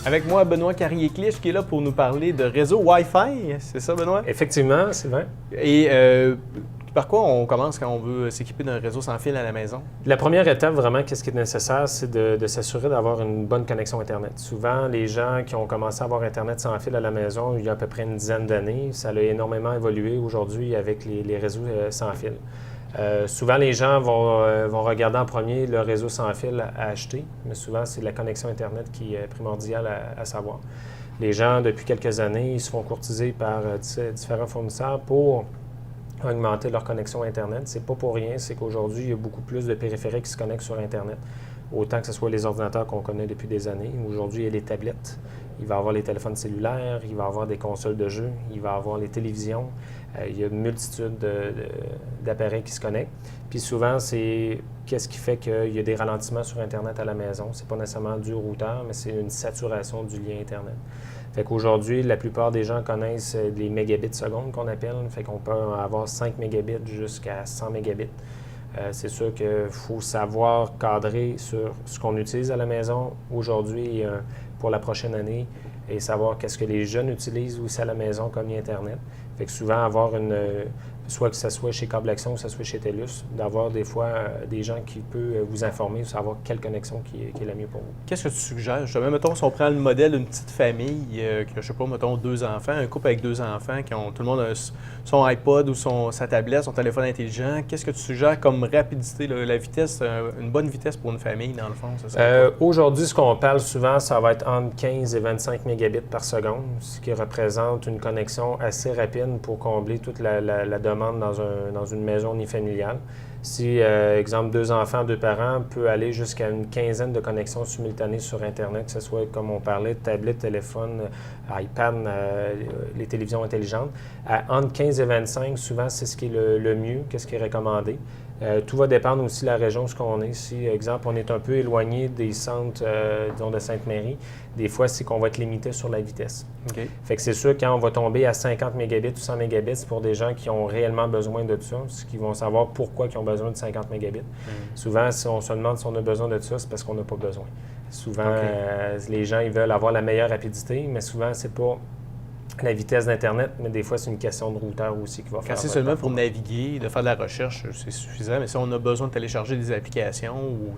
Avec moi, Benoît Carrier-Clich, qui est là pour nous parler de réseau Wi-Fi. C'est ça, Benoît? Effectivement, Sylvain. Et par quoi on commence quand on veut s'équiper d'un réseau sans fil à la maison? La première étape, vraiment, qu'est-ce qui est nécessaire, c'est de s'assurer d'avoir une bonne connexion Internet. Souvent, les gens qui ont commencé à avoir Internet sans fil à la maison il y a à peu près une dizaine d'années, ça a énormément évolué aujourd'hui avec les réseaux sans fil. Souvent, les gens vont regarder en premier le réseau sans fil à acheter, mais souvent, c'est la connexion Internet qui est primordiale à savoir. Les gens, depuis quelques années, ils se font courtiser par différents fournisseurs pour augmenter leur connexion Internet. C'est pas pour rien, c'est qu'aujourd'hui, il y a beaucoup plus de périphériques qui se connectent sur Internet. Autant que ce soit les ordinateurs qu'on connaît depuis des années. Aujourd'hui, il y a les tablettes, il va y avoir les téléphones cellulaires, il va y avoir des consoles de jeux, il va y avoir les télévisions. Il y a une multitude d'appareils qui se connectent. Puis souvent, c'est qu'est-ce qui fait qu'il y a des ralentissements sur Internet à la maison. C'est pas nécessairement du routeur, mais c'est une saturation du lien Internet. Fait qu'aujourd'hui, la plupart des gens connaissent les mégabits secondes qu'on appelle. Fait qu'on peut avoir 5 mégabits jusqu'à 100 mégabits. C'est sûr qu'il faut savoir cadrer sur ce qu'on utilise à la maison aujourd'hui pour la prochaine année et savoir qu'est-ce que les jeunes utilisent aussi à la maison comme lien Internet. Fait que souvent, avoir soit que ce soit chez Câble Action ou que ce soit chez TELUS, d'avoir des fois des gens qui peuvent vous informer, savoir quelle connexion qui est la mieux pour vous. Qu'est-ce que tu suggères? Justement, mettons, si on prend le modèle d'une petite famille, qui a, je sais pas, mettons, 2 enfants, un couple avec 2 enfants, qui ont tout le monde a son iPod ou sa tablette, son téléphone intelligent, qu'est-ce que tu suggères comme rapidité, la vitesse, une bonne vitesse pour une famille, dans le fond? Aujourd'hui, ce qu'on parle souvent, ça va être entre 15 et 25 mégabits par seconde, ce qui représente une connexion assez rapide pour combler toute la demande dans une maison unifamiliale. Si, exemple, 2 enfants, 2 parents, peut aller jusqu'à une quinzaine de connexions simultanées sur Internet, que ce soit, comme on parlait, tablette, téléphone, iPad, les télévisions intelligentes. Entre 15 et 25, souvent, c'est ce qui est le mieux, qu'est-ce qui est recommandé. Tout va dépendre aussi de la région où on est. Si, exemple, on est un peu éloigné des centres, disons, de Sainte-Marie, des fois, c'est qu'on va être limité sur la vitesse. Okay. Fait que c'est sûr, quand on va tomber à 50 mégabits ou 100 mégabits, c'est pour des gens qui ont réellement besoin de ça, ce qui vont savoir pourquoi ils ont besoin de 50 mégabits. Souvent, si on se demande si on a besoin de ça, c'est parce qu'on n'a pas besoin. Souvent, les gens, ils veulent avoir la meilleure rapidité, mais souvent, c'est pas la vitesse d'Internet, mais des fois, c'est une question de routeur aussi qui va faire. Quand c'est seulement pour naviguer, de faire de la recherche, c'est suffisant. Mais si on a besoin de télécharger des applications ou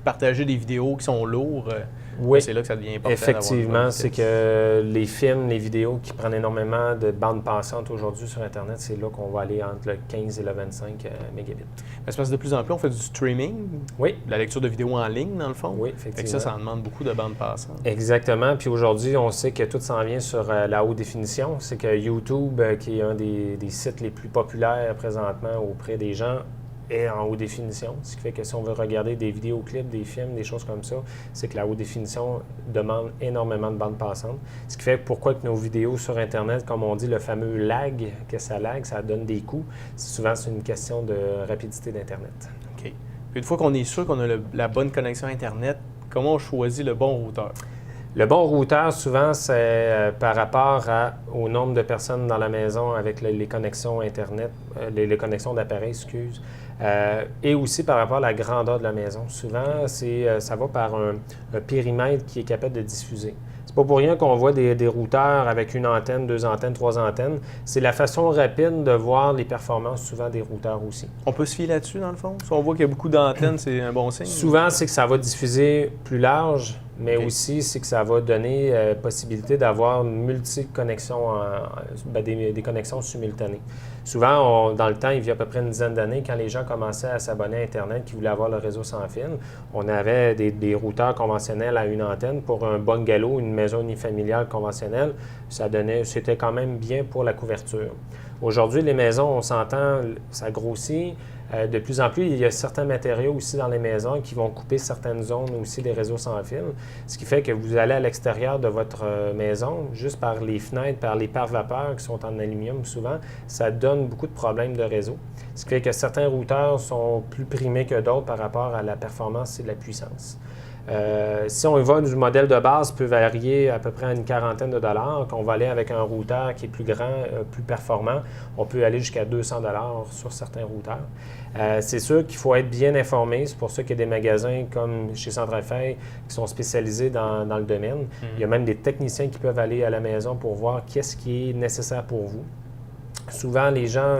partager des vidéos qui sont lourdes, oui, c'est là que ça devient important. Effectivement, c'est que les films, les vidéos qui prennent énormément de bandes passantes aujourd'hui sur Internet, c'est là qu'on va aller entre le 15 et le 25 mégabits. Mais c'est parce que de plus en plus, on fait du streaming, oui, de la lecture de vidéos en ligne, dans le fond. Oui, effectivement. Fait que ça en demande beaucoup de bandes passantes. Exactement. Puis aujourd'hui, on sait que tout s'en vient sur la haute définition. C'est que YouTube, qui est un des sites les plus populaires présentement auprès des gens, est en haute définition. Ce qui fait que si on veut regarder des vidéoclips, des films, des choses comme ça, c'est que la haute définition demande énormément de bandes passantes. Ce qui fait pourquoi que nos vidéos sur Internet, comme on dit, le fameux lag, que ça lag, ça donne des coups. Souvent, c'est une question de rapidité d'Internet. OK. Puis une fois qu'on est sûr qu'on a la bonne connexion Internet, comment on choisit le bon routeur? Le bon routeur, souvent, c'est par rapport au nombre de personnes dans la maison avec les connexions Internet, les connexions d'appareils, excuse, et aussi par rapport à la grandeur de la maison. Souvent, ça va par un périmètre qui est capable de diffuser. C'est pas pour rien qu'on voit des routeurs avec une antenne, 2 antennes, 3 antennes. C'est la façon rapide de voir les performances souvent des routeurs aussi. On peut se fier là-dessus, dans le fond? Si on voit qu'il y a beaucoup d'antennes, c'est un bon signe? Souvent, c'est que ça va diffuser plus large, mais aussi c'est que ça va donner possibilité d'avoir multi-connexions, des connexions simultanées. Souvent, dans le temps, il y a à peu près une dizaine d'années, quand les gens commençaient à s'abonner à Internet, qui voulaient avoir le réseau sans fil, on avait des routeurs conventionnels à une antenne. Pour un bungalow, une maison unifamiliale conventionnelle, c'était quand même bien pour la couverture. Aujourd'hui, les maisons, on s'entend, ça grossit. De plus en plus, il y a certains matériaux aussi dans les maisons qui vont couper certaines zones aussi des réseaux sans fil, ce qui fait que vous allez à l'extérieur de votre maison, juste par les fenêtres, par les pare-vapeurs qui sont en aluminium souvent, ça donne beaucoup de problèmes de réseau. Ce qui fait que certains routeurs sont plus primés que d'autres par rapport à la performance et la puissance. Si on va du modèle de base, peut varier à peu près à une quarantaine de dollars. Qu'on va aller avec un routeur qui est plus grand, plus performant, on peut aller jusqu'à 200 dollars sur certains routeurs. C'est sûr qu'il faut être bien informé. C'est pour ça qu'il y a des magasins comme chez Centrafay qui sont spécialisés dans le domaine. Il y a même des techniciens qui peuvent aller à la maison pour voir qu'est-ce qui est nécessaire pour vous. Souvent, les gens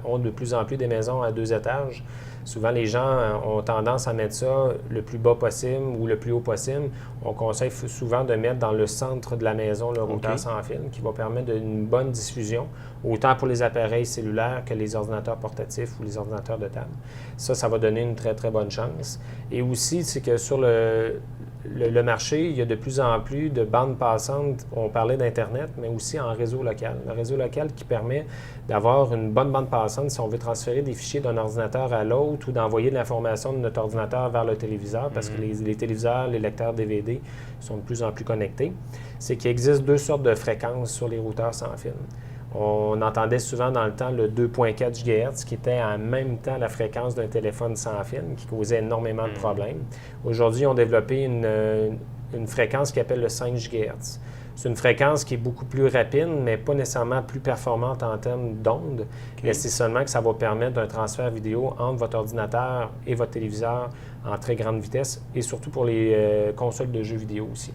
ont de plus en plus des maisons à 2 étages. Souvent, les gens ont tendance à mettre ça le plus bas possible ou le plus haut possible. On conseille souvent de mettre dans le centre de la maison le routeur sans fil qui va permettre une bonne diffusion, autant pour les appareils cellulaires que les ordinateurs portatifs ou les ordinateurs de table. Ça va donner une très, très bonne chance. Et aussi, c'est que sur le marché, il y a de plus en plus de bandes passantes. On parlait d'Internet, mais aussi en réseau local. Le réseau local qui permet d'avoir une bonne bande passante si on veut transférer des fichiers d'un ordinateur à l'autre ou d'envoyer de l'information de notre ordinateur vers le téléviseur, parce que les téléviseurs, les lecteurs DVD sont de plus en plus connectés. C'est qu'il existe 2 sortes de fréquences sur les routeurs sans fil. On entendait souvent dans le temps le 2.4 GHz qui était en même temps la fréquence d'un téléphone sans fil qui causait énormément de problèmes. Aujourd'hui, ils ont développé une fréquence qu'ils appellent le 5 GHz. C'est une fréquence qui est beaucoup plus rapide, mais pas nécessairement plus performante en termes d'ondes. Mais c'est seulement que ça va permettre un transfert vidéo entre votre ordinateur et votre téléviseur en très grande vitesse et surtout pour les consoles de jeux vidéo aussi.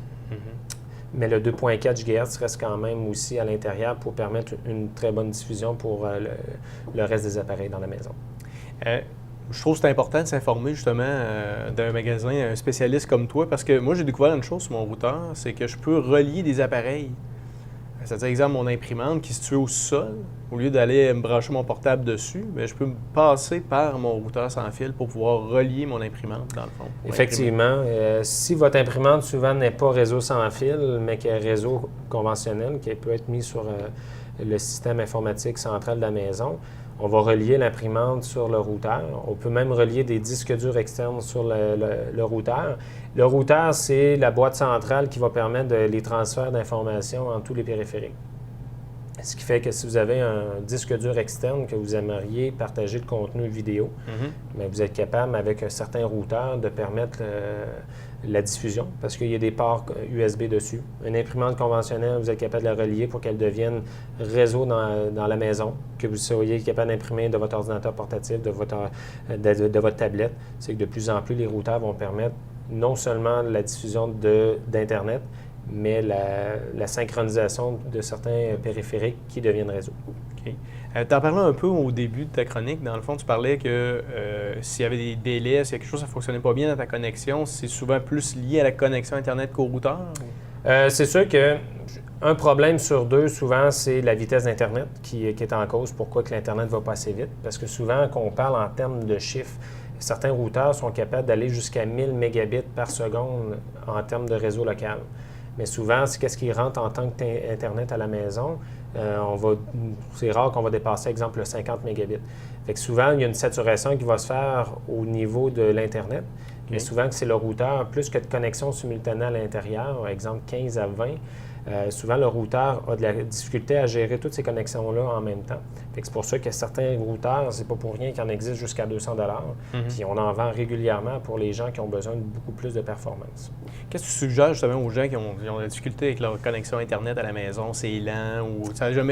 Mais le 2.4 GHz reste quand même aussi à l'intérieur pour permettre une très bonne diffusion pour le reste des appareils dans la maison. Je trouve que c'est important de s'informer justement d'un magasin, un spécialiste comme toi, parce que moi j'ai découvert une chose sur mon routeur, c'est que je peux relier des appareils. C'est-à-dire, exemple, mon imprimante qui est située au sol, au lieu d'aller me brancher mon portable dessus, bien, je peux me passer par mon routeur sans fil pour pouvoir relier mon imprimante, dans le fond. Effectivement. Si votre imprimante, souvent, n'est pas réseau sans fil, mais qui est réseau conventionnel, qui peut être mis sur le système informatique central de la maison, on va relier l'imprimante sur le routeur. On peut même relier des disques durs externes sur le routeur. Le routeur, c'est la boîte centrale qui va permettre les transferts d'informations entre tous les périphériques. Ce qui fait que si vous avez un disque dur externe que vous aimeriez partager le contenu vidéo, bien, vous êtes capable, avec un certain routeur, de permettre la diffusion parce qu'il y a des ports USB dessus. Une imprimante conventionnelle, vous êtes capable de la relier pour qu'elle devienne réseau dans la maison, que vous soyez capable d'imprimer de votre ordinateur portatif, de votre tablette. C'est que de plus en plus, les routeurs vont permettre non seulement la diffusion d'Internet, mais la synchronisation de certains périphériques qui deviennent réseau. OK. Tu en parlais un peu au début de ta chronique. Dans le fond, tu parlais que s'il y avait des délais, s'il y a quelque chose qui ne fonctionnait pas bien dans ta connexion, c'est souvent plus lié à la connexion Internet qu'au routeur? C'est sûr qu'un problème sur 2, souvent, c'est la vitesse d'Internet qui est en cause. Pourquoi que l'Internet ne va pas assez vite? Parce que souvent, quand on parle en termes de chiffres, certains routeurs sont capables d'aller jusqu'à 1000 mégabits par seconde en termes de réseau local. Mais souvent, c'est qu'est-ce qui rentre en tant qu'Internet à la maison. C'est rare qu'on va dépasser, exemple, le 50 mégabits. Fait que souvent, il y a une saturation qui va se faire au niveau de l'Internet. Mais souvent, c'est le routeur, plus que de connexion simultanée à l'intérieur, par exemple 15 à 20, souvent le routeur a de la difficulté à gérer toutes ces connexions-là en même temps. C'est pour ça que certains routeurs, c'est pas pour rien qu'il en existe jusqu'à 200 $. Puis on en vend régulièrement pour les gens qui ont besoin de beaucoup plus de performance. Qu'est-ce que tu suggères justement aux gens qui ont de la difficulté avec leur connexion Internet à la maison? C'est lent ou...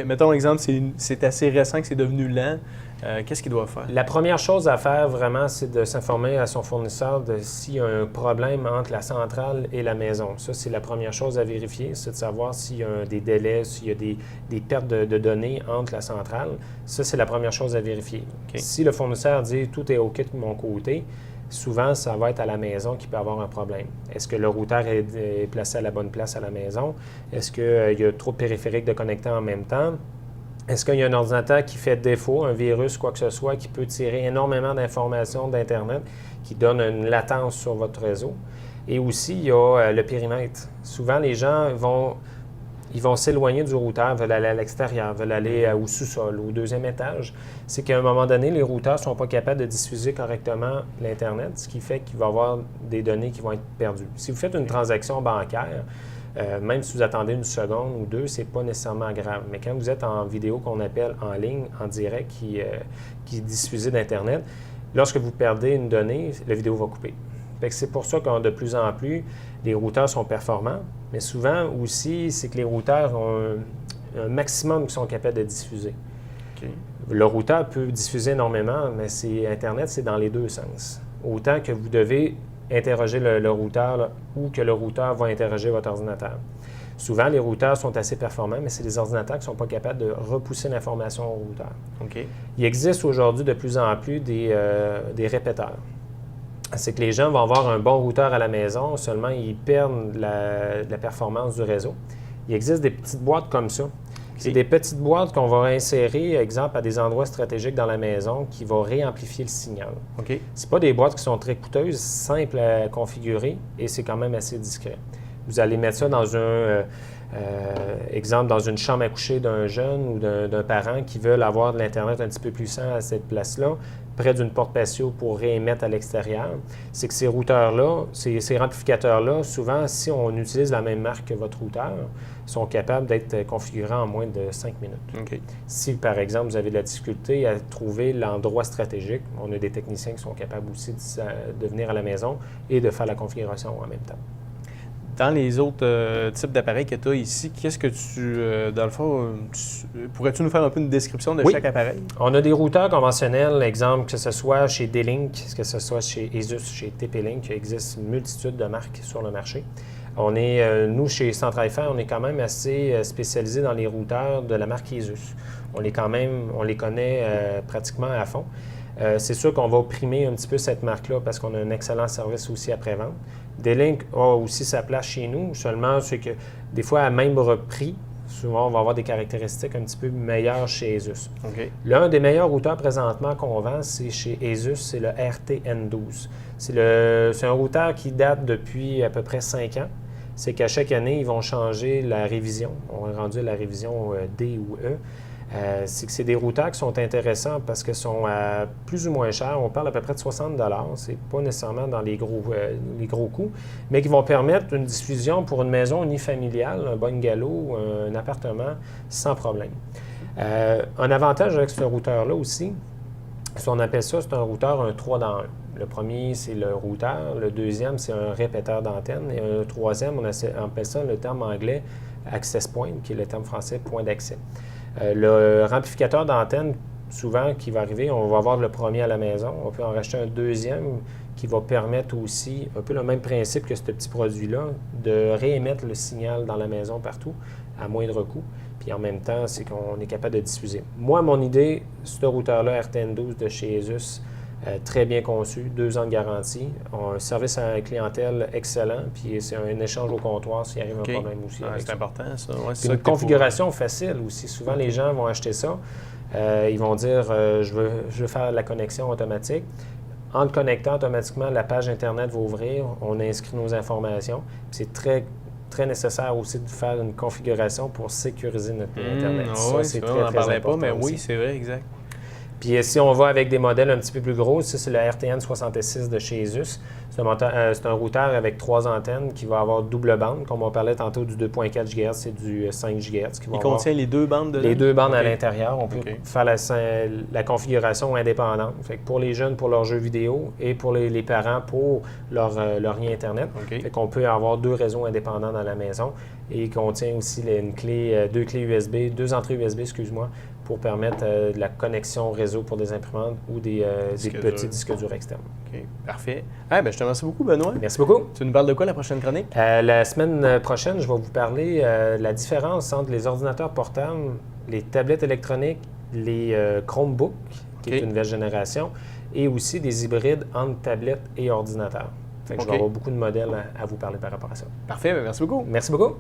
Mettons exemple, c'est assez récent que c'est devenu lent. Qu'est-ce qu'ils doivent faire? La première chose à faire vraiment, c'est de s'informer à son fournisseur de s'il y a un problème entre la centrale et la maison. Ça, c'est la première chose à vérifier, c'est de savoir s'il y a des délais, s'il y a des pertes de données entre la centrale. Ça, c'est la première chose à vérifier. Okay. Si le fournisseur dit « tout est OK de mon côté », souvent, ça va être à la maison qui peut avoir un problème. Est-ce que le routeur est placé à la bonne place à la maison? Est-ce qu'il y a trop de périphériques de connecter en même temps? Est-ce qu'il y a un ordinateur qui fait défaut, un virus, quoi que ce soit, qui peut tirer énormément d'informations d'Internet, qui donne une latence sur votre réseau? Et aussi, il y a le périmètre. Souvent, les gens vont s'éloigner du routeur, veulent aller à l'extérieur, veulent aller au sous-sol, au 2e étage. C'est qu'à un moment donné, les routeurs ne sont pas capables de diffuser correctement l'Internet, ce qui fait qu'il va y avoir des données qui vont être perdues. Si vous faites une transaction bancaire, même si vous attendez une seconde ou 2, ce n'est pas nécessairement grave. Mais quand vous êtes en vidéo qu'on appelle en ligne, en direct, qui est diffusée d'Internet, lorsque vous perdez une donnée, la vidéo va couper. Fait que c'est pour ça que de plus en plus, les routeurs sont performants. Mais souvent aussi, c'est que les routeurs ont un maximum qu'ils sont capables de diffuser. OK. Le routeur peut diffuser énormément, mais Internet, c'est dans les deux sens. Autant que vous devez interroger le routeur là, ou que le routeur va interroger votre ordinateur. Souvent, les routeurs sont assez performants, mais c'est les ordinateurs qui ne sont pas capables de repousser l'information au routeur. OK. Il existe aujourd'hui de plus en plus des répéteurs. C'est que les gens vont avoir un bon routeur à la maison, seulement ils perdent la performance du réseau. Il existe des petites boîtes comme ça. C'est des petites boîtes qu'on va insérer, exemple, à des endroits stratégiques dans la maison qui vont réamplifier le signal. OK. Ce pas des boîtes qui sont très coûteuses, simples à configurer et c'est quand même assez discret. Vous allez mettre ça dans exemple, dans une chambre à coucher d'un jeune ou d'un parent qui veut avoir de l'Internet un petit peu puissant à cette place-là, près d'une porte patio pour réémettre à l'extérieur. C'est que ces routeurs-là, ces amplificateurs-là, souvent, si on utilise la même marque que votre routeur, sont capables d'être configurés en moins de 5 minutes. OK. Si, par exemple, vous avez de la difficulté à trouver l'endroit stratégique, on a des techniciens qui sont capables aussi de venir à la maison et de faire la configuration en même temps. Dans les autres types d'appareils que tu as ici, qu'est-ce que dans le fond, pourrais-tu nous faire un peu une description de chaque appareil? On a des routeurs conventionnels, exemple, que ce soit chez D-Link, que ce soit chez Asus, chez TP-Link, il existe une multitude de marques sur le marché. Nous, chez Centrale-FR, on est quand même assez spécialisé dans les routeurs de la marque Asus. On les connaît pratiquement à fond. C'est sûr qu'on va primer un petit peu cette marque-là parce qu'on a un excellent service aussi après-vente. D-Link a aussi sa place chez nous, seulement c'est que des fois, à même prix, souvent, on va avoir des caractéristiques un petit peu meilleures chez Asus. Okay. L'un des meilleurs routeurs présentement qu'on vend, c'est chez Asus, c'est le RTN12. C'est un routeur qui date depuis à peu près 5 ans. C'est qu'à chaque année, ils vont changer la révision. On est rendu à la révision D ou E. C'est que c'est des routeurs qui sont intéressants parce qu'ils sont plus ou moins chers. On parle à peu près de 60 $. C'est pas nécessairement dans les gros coûts, mais qui vont permettre une diffusion pour une maison unifamiliale, un bungalow, un appartement, sans problème. Un avantage avec ce routeur-là aussi, on appelle ça, c'est un routeur, un 3 dans 1. Le premier, c'est le routeur. Le deuxième, c'est un répéteur d'antenne. Et un troisième, on appelle ça le terme anglais access point, qui est le terme français point d'accès. Le amplificateur d'antenne, souvent, qui va arriver, on va avoir le premier à la maison. On peut en racheter un deuxième qui va permettre aussi, un peu le même principe que ce petit produit-là, de réémettre le signal dans la maison partout à moindre coût. Puis en même temps, c'est qu'on est capable de diffuser. Moi, mon idée, ce routeur-là, RTN12 de chez Asus, très bien conçu, 2 ans de garantie, un service à la clientèle excellent, puis c'est un échange au comptoir s'il arrive un problème aussi. C'est important, ça. Ouais, c'est une configuration facile aussi. Souvent, les gens vont acheter ça. Ils vont dire je veux faire la connexion automatique. En le connectant automatiquement, la page Internet va ouvrir, on inscrit nos informations. C'est très nécessaire aussi de faire une configuration pour sécuriser notre Internet. Ça, c'est très, très important. Mais oui, c'est vrai, exact. Puis si on va avec des modèles un petit peu plus gros, ça c'est le RTN66 de chez Asus. C'est un routeur avec 3 antennes qui va avoir double bande, comme on parlait tantôt du 2.4 GHz et du 5 GHz. Il contient les 2 bandes dedans? Les 2 bandes à l'intérieur. On peut faire la configuration indépendante. Fait que pour les jeunes, pour leurs jeux vidéo et pour les parents, pour leur lien Internet. Fait qu'on peut avoir 2 réseaux indépendants dans la maison. Et il contient aussi deux entrées USB, pour permettre de la connexion réseau pour des imprimantes ou des petits disques durs externes. OK, parfait. Je te remercie beaucoup, Benoît. Merci beaucoup. Tu nous parles de quoi la prochaine chronique? La semaine prochaine, je vais vous parler de la différence entre les ordinateurs portables, les tablettes électroniques, les Chromebooks, qui est une nouvelle génération, et aussi des hybrides entre tablettes et ordinateurs. Je vais avoir beaucoup de modèles à vous parler par rapport à ça. Parfait, merci beaucoup. Merci beaucoup.